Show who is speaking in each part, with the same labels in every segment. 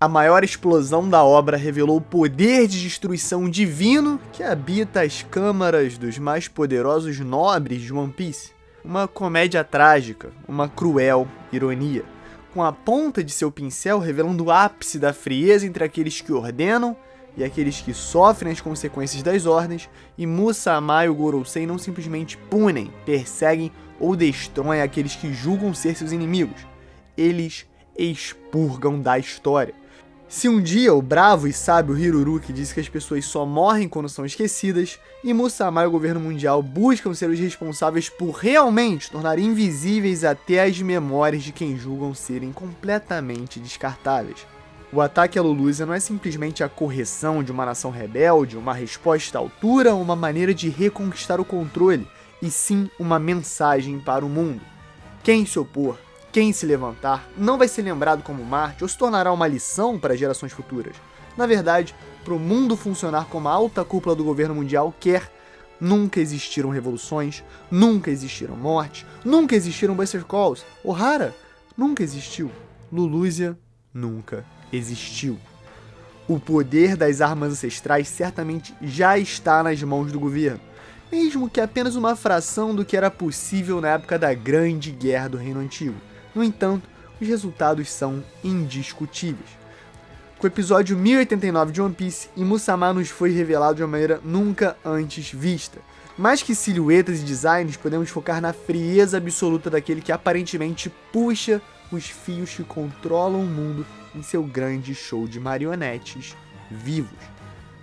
Speaker 1: A maior explosão da obra revelou o poder de destruição divino que habita as câmaras dos mais poderosos nobres de One Piece. Uma comédia trágica, uma cruel ironia, com a ponta de seu pincel revelando o ápice da frieza entre aqueles que ordenam e aqueles que sofrem as consequências das ordens, e Musamá e o Gorosei não simplesmente punem, perseguem ou destroem aqueles que julgam ser seus inimigos. Eles expurgam da história. Se um dia o bravo e sábio Hiruruki disse que as pessoas só morrem quando são esquecidas, e Musamá e o governo mundial buscam ser os responsáveis por realmente tornar invisíveis até as memórias de quem julgam serem completamente descartáveis. O ataque a Lulusia não é simplesmente a correção de uma nação rebelde, uma resposta à altura ou uma maneira de reconquistar o controle, e sim uma mensagem para o mundo. Quem se opor, quem se levantar, não vai ser lembrado como Marte ou se tornará uma lição para gerações futuras. Na verdade, para o mundo funcionar como a alta cúpula do governo mundial quer, nunca existiram revoluções, nunca existiram mortes, nunca existiram Buster Calls. Ohara nunca existiu. Lulusia nunca existiu. O poder das armas ancestrais certamente já está nas mãos do governo, mesmo que apenas uma fração do que era possível na época da Grande Guerra do Reino Antigo. No entanto, os resultados são indiscutíveis. Com o episódio 1089 de One Piece, Musamá nos foi revelado de uma maneira nunca antes vista. Mais que silhuetas e designs, podemos focar na frieza absoluta daquele que aparentemente puxa os fios que controlam o mundo em seu grande show de marionetes vivos.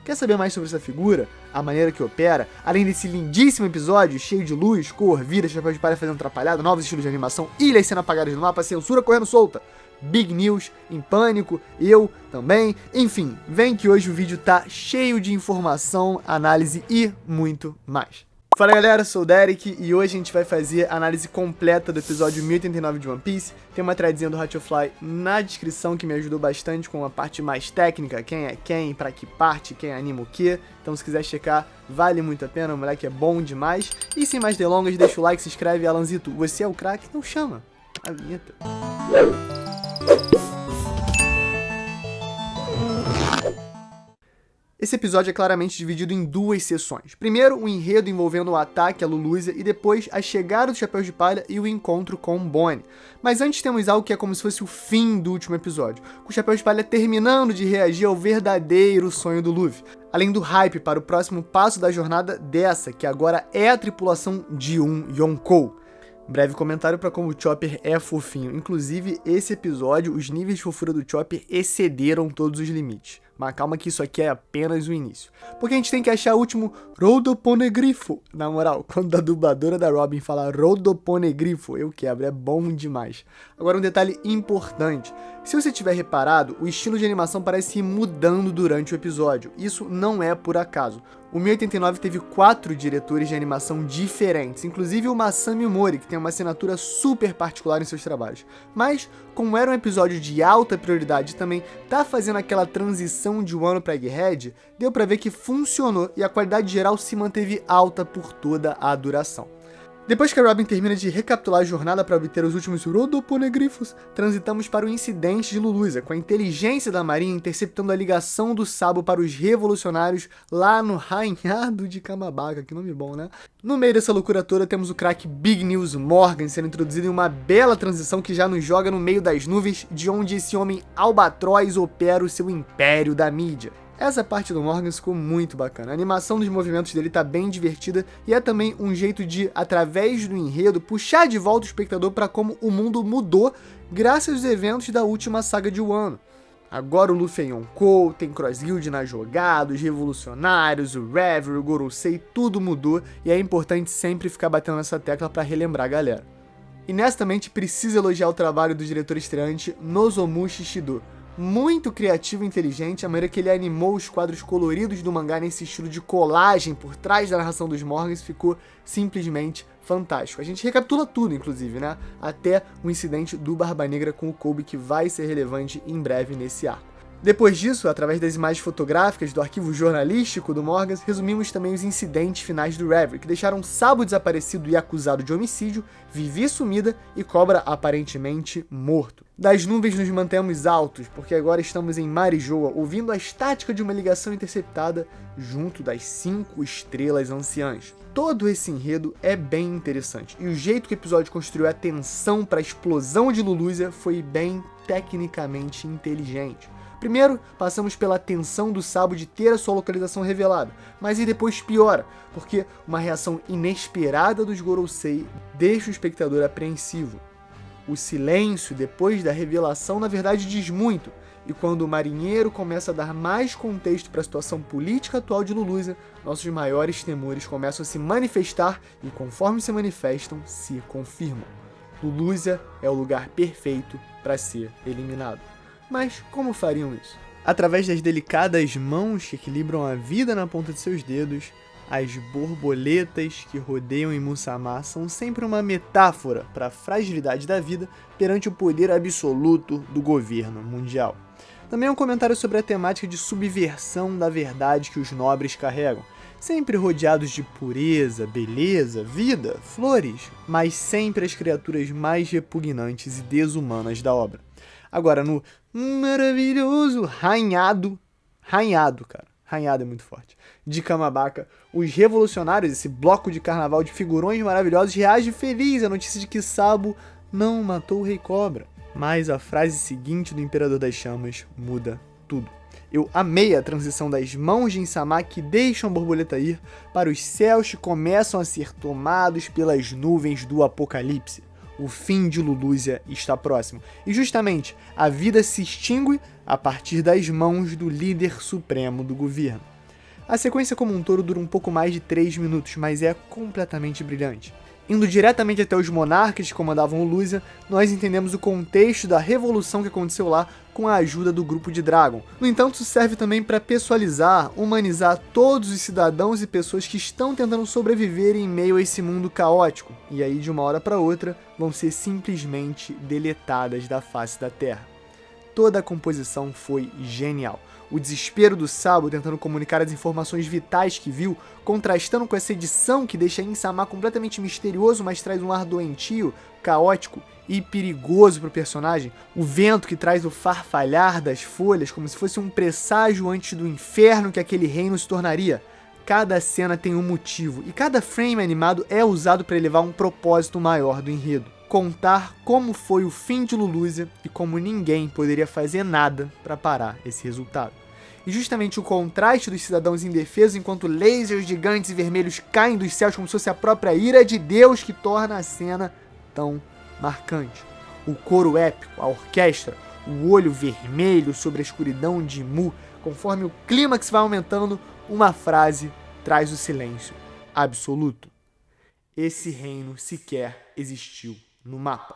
Speaker 1: Quer saber mais sobre essa figura, a maneira que opera, além desse lindíssimo episódio cheio de luz, cor, vida, chapéu de palha fazendo atrapalhado, novos estilos de animação, ilhas sendo apagadas no mapa, censura correndo solta, Big News, em pânico, eu também, enfim, vem que hoje o vídeo tá cheio de informação, análise e muito mais. Fala galera, sou o Derek e hoje a gente vai fazer a análise completa do episódio 1089 de One Piece. Tem uma threadzinha do Hotfly na descrição que me ajudou bastante com a parte mais técnica, quem é quem, pra que parte, quem anima o que. Então se quiser checar, vale muito a pena, o moleque é bom demais. E sem mais delongas, deixa o like, se inscreve, Alanzito, você é o craque, então chama a vinheta. Esse episódio é claramente dividido em duas sessões. Primeiro, o enredo envolvendo o ataque a Lulusia e depois a chegada dos Chapéus de Palha e o encontro com Bonnie. Mas antes temos algo que é como se fosse o fim do último episódio, com o Chapéu de Palha terminando de reagir ao verdadeiro sonho do Luffy. Além do hype para o próximo passo da jornada dessa, que agora é a tripulação de um Yonkou. Breve comentário para como o Chopper é fofinho. Inclusive, esse episódio, os níveis de fofura do Chopper excederam todos os limites. Mas calma que isso aqui é apenas o início. Porque a gente tem que achar o último Rodoponegrifo. Na moral, quando a dubladora da Robin fala Rodoponegrifo, eu quebro, é bom demais. Agora um detalhe importante. Se você tiver reparado, o estilo de animação parece ir mudando durante o episódio. Isso não é por acaso. O 1089 teve 4 diretores de animação diferentes, inclusive o Masami Mori, que tem uma assinatura super particular em seus trabalhos. Mas, como era um episódio de alta prioridade e também tá fazendo aquela transição de Wano para Egghead, deu pra ver que funcionou e a qualidade geral se manteve alta por toda a duração. Depois que a Robin termina de recapitular a jornada para obter os últimos Rodoponegrifos, transitamos para o incidente de Lulusia, com a inteligência da marinha interceptando a ligação do Sabo para os revolucionários lá no Rainhado de Kamabaka, que nome bom, né? No meio dessa loucura toda temos o craque Big News Morgan sendo introduzido em uma bela transição que já nos joga no meio das nuvens, de onde esse homem albatroz opera o seu império da mídia. Essa parte do Morgan ficou muito bacana, a animação dos movimentos dele tá bem divertida e é também um jeito de, através do enredo, puxar de volta o espectador para como o mundo mudou graças aos eventos da última saga de Wano. Agora o Luffy é Yonkou, tem Cross Guild na jogada, os revolucionários, o Reverie, o Gorosei, tudo mudou e é importante sempre ficar batendo nessa tecla para relembrar a galera. E nessa também a gente precisa elogiar o trabalho do diretor estreante Nozomushi Shido. Muito criativo e inteligente, a maneira que ele animou os quadros coloridos do mangá nesse estilo de colagem por trás da narração dos Morgans ficou simplesmente fantástico. A gente recapitula tudo, inclusive, né? Até o incidente do Barba Negra com o Kobe, que vai ser relevante em breve nesse arco. Depois disso, através das imagens fotográficas do arquivo jornalístico do Morgan, resumimos também os incidentes finais do Reverie, que deixaram Sabo desaparecido e acusado de homicídio, Vivi sumida e Cobra aparentemente morto. Das nuvens nos mantemos altos, porque agora estamos em Marijoa, ouvindo a estática de uma ligação interceptada junto das 5 estrelas anciãs. Todo esse enredo é bem interessante, e o jeito que o episódio construiu a tensão para a explosão de Lulusia foi bem tecnicamente inteligente. Primeiro, passamos pela tensão do Sabo de ter a sua localização revelada, mas aí depois piora, porque uma reação inesperada dos Gorosei deixa o espectador apreensivo. O silêncio depois da revelação na verdade diz muito, e quando o marinheiro começa a dar mais contexto para a situação política atual de Lulusia, nossos maiores temores começam a se manifestar e conforme se manifestam, se confirmam. Lulusia é o lugar perfeito para ser eliminado. Mas como fariam isso? Através das delicadas mãos que equilibram a vida na ponta de seus dedos, as borboletas que rodeiam em Musamá são sempre uma metáfora para a fragilidade da vida perante o poder absoluto do governo mundial. Também é um comentário sobre a temática de subversão da verdade que os nobres carregam, sempre rodeados de pureza, beleza, vida, flores, mas sempre as criaturas mais repugnantes e desumanas da obra. Agora, no maravilhoso Rainhado, cara, Rainhado é muito forte, de Kamabaka, os revolucionários, esse bloco de carnaval de figurões maravilhosos, reage feliz à notícia de que Sabo não matou o Rei Cobra. Mas a frase seguinte do Imperador das Chamas muda tudo. Eu amei a transição das mãos de Insama que deixam a borboleta ir para os céus que começam a ser tomados pelas nuvens do apocalipse. O fim de Lulusia está próximo. E justamente, a vida se extingue a partir das mãos do líder supremo do governo. A sequência como um todo dura um pouco mais de 3 minutos, mas é completamente brilhante. Indo diretamente até os monarcas que comandavam Lulusia, nós entendemos o contexto da revolução que aconteceu lá com a ajuda do grupo de Dragon. No entanto, isso serve também para pessoalizar, humanizar todos os cidadãos e pessoas que estão tentando sobreviver em meio a esse mundo caótico, e aí de uma hora para outra vão ser simplesmente deletadas da face da Terra. Toda a composição foi genial. O desespero do Sabo tentando comunicar as informações vitais que viu, contrastando com essa edição que deixa Insama completamente misterioso, mas traz um ar doentio, caótico e perigoso pro personagem. O vento que traz o farfalhar das folhas, como se fosse um presságio antes do inferno que aquele reino se tornaria. Cada cena tem um motivo, e cada frame animado é usado para elevar um propósito maior do enredo. Contar como foi o fim de Lulusia e como ninguém poderia fazer nada para parar esse resultado. E justamente o contraste dos cidadãos indefesos enquanto lasers gigantes e vermelhos caem dos céus como se fosse a própria ira de Deus que torna a cena tão marcante. O coro épico, a orquestra, o olho vermelho sobre a escuridão de Mu, conforme o clímax vai aumentando, uma frase traz o silêncio absoluto. Esse reino sequer existiu no mapa.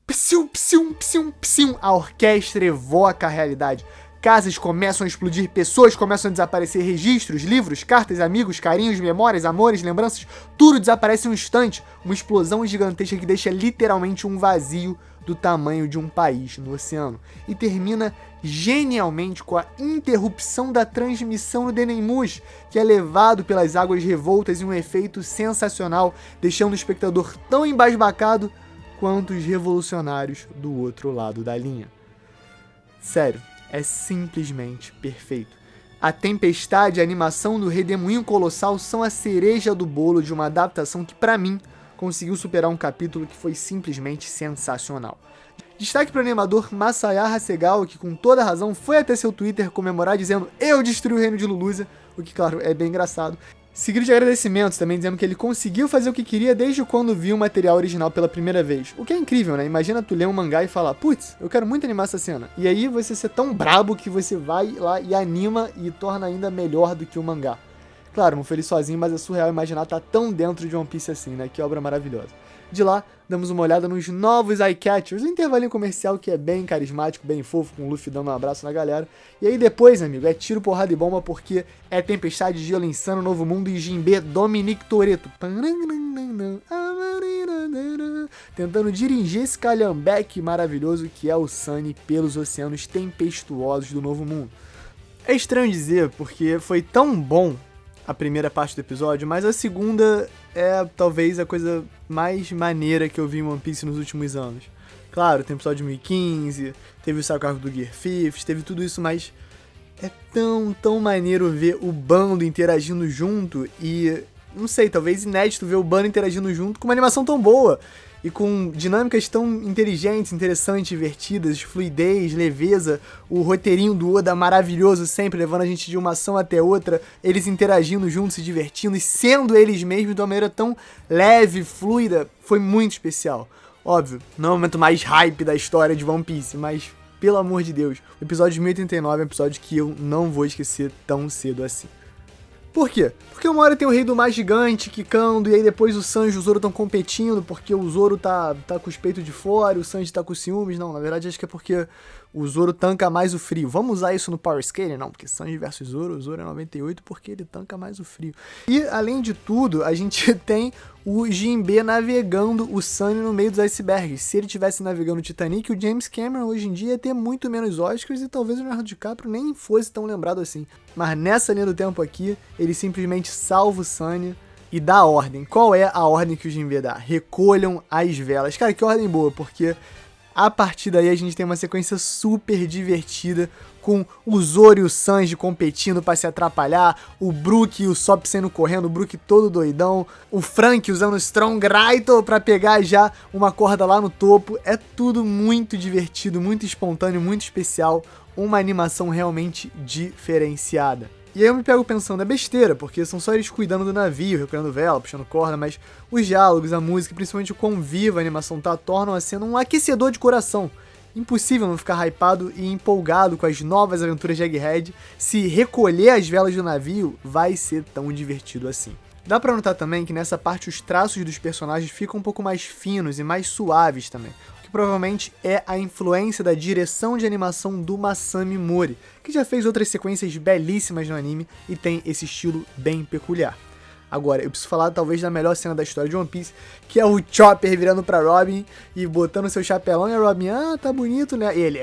Speaker 1: Psiu, psiu, psiu, psiu. A orquestra evoca a realidade. Casas começam a explodir, pessoas começam a desaparecer, registros, livros, cartas, amigos, carinhos, memórias, amores, lembranças, tudo desaparece em um instante. Uma explosão gigantesca que deixa literalmente um vazio do tamanho de um país no oceano. E termina genialmente com a interrupção da transmissão no Denenmus, que é levado pelas águas revoltas em um efeito sensacional, deixando o espectador tão embasbacado quanto os revolucionários do outro lado da linha. Sério, é simplesmente perfeito. A tempestade e a animação do Redemoinho Colossal são a cereja do bolo de uma adaptação que, pra mim, conseguiu superar um capítulo que foi simplesmente sensacional. Destaque para o animador Masaya Hasegawa, que com toda razão foi até seu Twitter comemorar dizendo "Eu destruí o reino de Lulusia", o que, claro, é bem engraçado. Seguido de agradecimentos também dizendo que ele conseguiu fazer o que queria desde quando viu o material original pela primeira vez. O que é incrível, né? Imagina tu ler um mangá e falar, putz, eu quero muito animar essa cena. E aí você ser tão brabo que você vai lá e anima e torna ainda melhor do que o mangá. Claro, não foi ele sozinho, mas é surreal imaginar estar tão dentro de One Piece assim, né? Que obra maravilhosa. De lá, damos uma olhada nos novos Eyecatchers, um intervalinho comercial que é bem carismático, bem fofo, com o Luffy dando um abraço na galera. E aí depois, amigo, é tiro, porrada e bomba, porque é Tempestade, Gelo Insano, Novo Mundo e Jinbe Dominique Toretto. tentando dirigir esse calhambeque maravilhoso que é o Sunny pelos oceanos tempestuosos do Novo Mundo. É estranho dizer, porque foi tão bom a primeira parte do episódio, mas a segunda é talvez a coisa mais maneira que eu vi em One Piece nos últimos anos. Claro, tem o episódio de 2015, teve o saco do Gear 5, teve tudo isso, mas é tão maneiro ver o bando interagindo junto e, não sei, talvez inédito ver o bando interagindo junto com uma animação tão boa e com dinâmicas tão inteligentes, interessantes, divertidas, fluidez, leveza, o roteirinho do Oda maravilhoso sempre, levando a gente de uma ação até outra, eles interagindo juntos, se divertindo e sendo eles mesmos de uma maneira tão leve, fluida, foi muito especial. Óbvio, não é o momento mais hype da história de One Piece, mas, pelo amor de Deus, o episódio de 1089 é um episódio que eu não vou esquecer tão cedo assim. Por quê? Porque uma hora tem o Rei do Mar Gigante quicando, e aí depois o Sanji e o Zoro estão competindo, porque o Zoro tá com os peitos de fora, o Sanji tá com ciúmes. Não, na verdade acho que é porque o Zoro tanca mais o frio. Vamos usar isso no Power Scaling? Não, porque Sanji versus Zoro, o Zoro é 98 porque ele tanca mais o frio. E, além de tudo, a gente tem o Jinbe navegando o Sunny no meio dos icebergs. Se ele tivesse navegando o Titanic, o James Cameron hoje em dia ia ter muito menos Oscars e talvez o Leonardo DiCaprio nem fosse tão lembrado assim. Mas nessa linha do tempo aqui, ele simplesmente salva o Sunny e dá a ordem. Qual é a ordem que o Jinbe dá? Recolham as velas. Cara, que ordem boa, porque a partir daí a gente tem uma sequência super divertida com o Zoro e o Sanji competindo pra se atrapalhar, o Brook e o Sop saindo correndo, o Brook todo doidão, o Frank usando o Strong Raito pra pegar já uma corda lá no topo. É tudo muito divertido, muito espontâneo, muito especial, uma animação realmente diferenciada. E aí eu me pego pensando, é besteira, porque são só eles cuidando do navio, recolhendo vela, puxando corda, mas os diálogos, a música, principalmente o quão viva a animação tá, tornam a cena um aquecedor de coração. Impossível não ficar hypado e empolgado com as novas aventuras de Egghead. Se recolher as velas do navio, vai ser tão divertido assim. Dá pra notar também que nessa parte os traços dos personagens ficam um pouco mais finos e mais suaves também, o que provavelmente é a influência da direção de animação do Masami Mori, que já fez outras sequências belíssimas no anime e tem esse estilo bem peculiar. Agora, eu preciso falar talvez da melhor cena da história de One Piece, que é o Chopper virando pra Robin e botando seu chapelão e a Robin, tá bonito, né? E ele,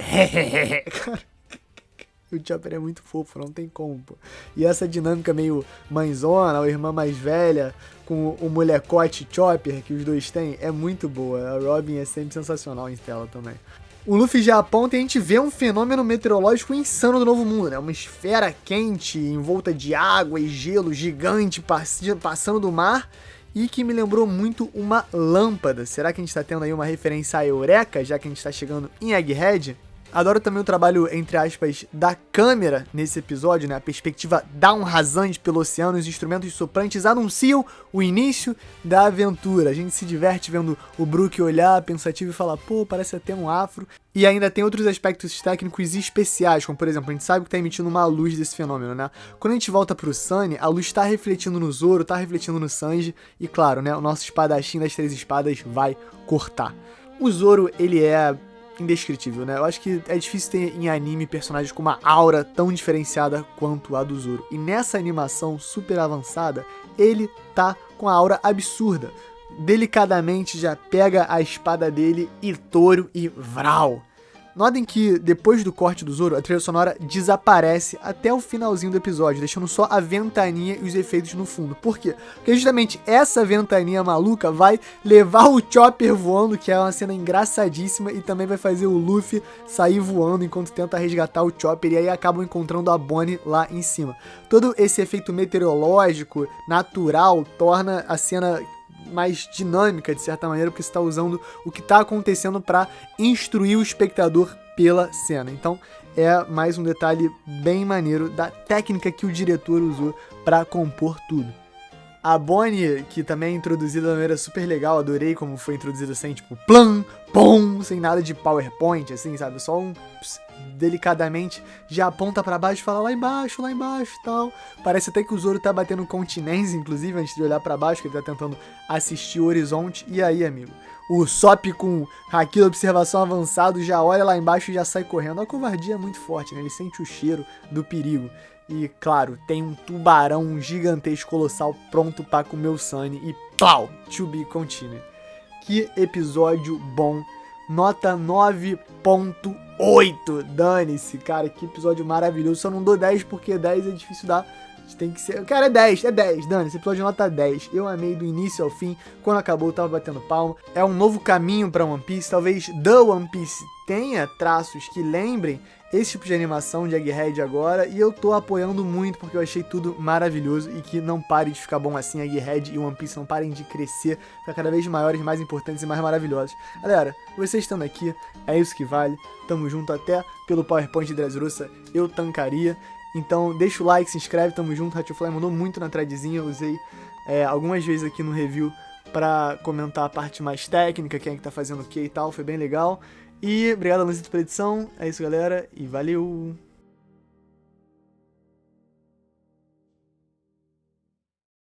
Speaker 1: cara, o Chopper é muito fofo, não tem como, pô. E essa dinâmica meio mãezona, ou irmã mais velha, com o molecote Chopper que os dois têm, é muito boa. A Robin é sempre sensacional em tela também. O Luffy já aponta e a gente vê um fenômeno meteorológico insano do Novo Mundo, né? Uma esfera quente, envolta de água e gelo gigante passando do mar e que me lembrou muito uma lâmpada. Será que a gente tá tendo aí uma referência a Eureka, já que a gente tá chegando em Egghead? Adoro também o trabalho, entre aspas, da câmera nesse episódio, né? A perspectiva dá um rasante pelo oceano, os instrumentos soprantes anunciam o início da aventura. A gente se diverte vendo o Brook olhar pensativo e falar, pô, parece até um afro. E ainda tem outros aspectos técnicos especiais, como por exemplo, a gente sabe que tá emitindo uma luz desse fenômeno, né? Quando a gente volta pro Sunny, a luz tá refletindo no Zoro, tá refletindo no Sanji, e claro, né? O nosso espadachim das 3 espadas vai cortar. O Zoro, ele é indescritível, né? Eu acho que é difícil ter em anime personagens com uma aura tão diferenciada quanto a do Zoro. E nessa animação super avançada, ele tá com a aura absurda. Delicadamente já pega a espada dele e touro e vral. Notem que depois do corte do Zoro, a trilha sonora desaparece até o finalzinho do episódio, deixando só a ventania e os efeitos no fundo. Por quê? Porque justamente essa ventania maluca vai levar o Chopper voando, que é uma cena engraçadíssima, e também vai fazer o Luffy sair voando enquanto tenta resgatar o Chopper, e aí acabam encontrando a Bonnie lá em cima. Todo esse efeito meteorológico, natural, torna a cena mais dinâmica, de certa maneira, porque você está usando o que está acontecendo para instruir o espectador pela cena. Então, é mais um detalhe bem maneiro da técnica que o diretor usou para compor tudo. A Bonnie, que também é introduzida de uma maneira super legal, adorei como foi introduzida sem, tipo, plam, pom, sem nada de PowerPoint, assim, sabe? Só um delicadamente já aponta pra baixo e fala lá embaixo e tal. Parece até que o Zoro tá batendo continência, inclusive, antes de olhar pra baixo, que ele tá tentando assistir o horizonte. E aí, amigo? O Sop com haki de observação avançado já olha lá embaixo e já sai correndo. A covardia é muito forte, né? Ele sente o cheiro do perigo. E, claro, tem um tubarão gigantesco, colossal, pronto pra comer o Sunny. E pau! To be continued. Que episódio bom. Nota 9.8. Dane-se, cara, que episódio maravilhoso. Só não dou 10 porque 10 é difícil dar. Tem que ser... Cara, é 10, dane-se. Esse episódio nota 10. Eu amei do início ao fim. Quando acabou, eu tava batendo palma. É um novo caminho pra One Piece. Talvez The One Piece tenha traços que lembrem esse tipo de animação de Egghead agora, e eu tô apoiando muito porque eu achei tudo maravilhoso e que não pare de ficar bom assim, Egghead e One Piece não parem de crescer, ficar cada vez maiores, mais importantes e mais maravilhosos. Galera, vocês estando aqui, é isso que vale, tamo junto, até pelo PowerPoint de Dressrosa eu tancaria, então deixa o like, se inscreve, tamo junto, Hatchfly mandou muito na threadzinha, eu usei algumas vezes aqui no review pra comentar a parte mais técnica, quem é que tá fazendo o que e tal, foi bem legal. E obrigado a Luizito pela edição, é isso galera, e valeu!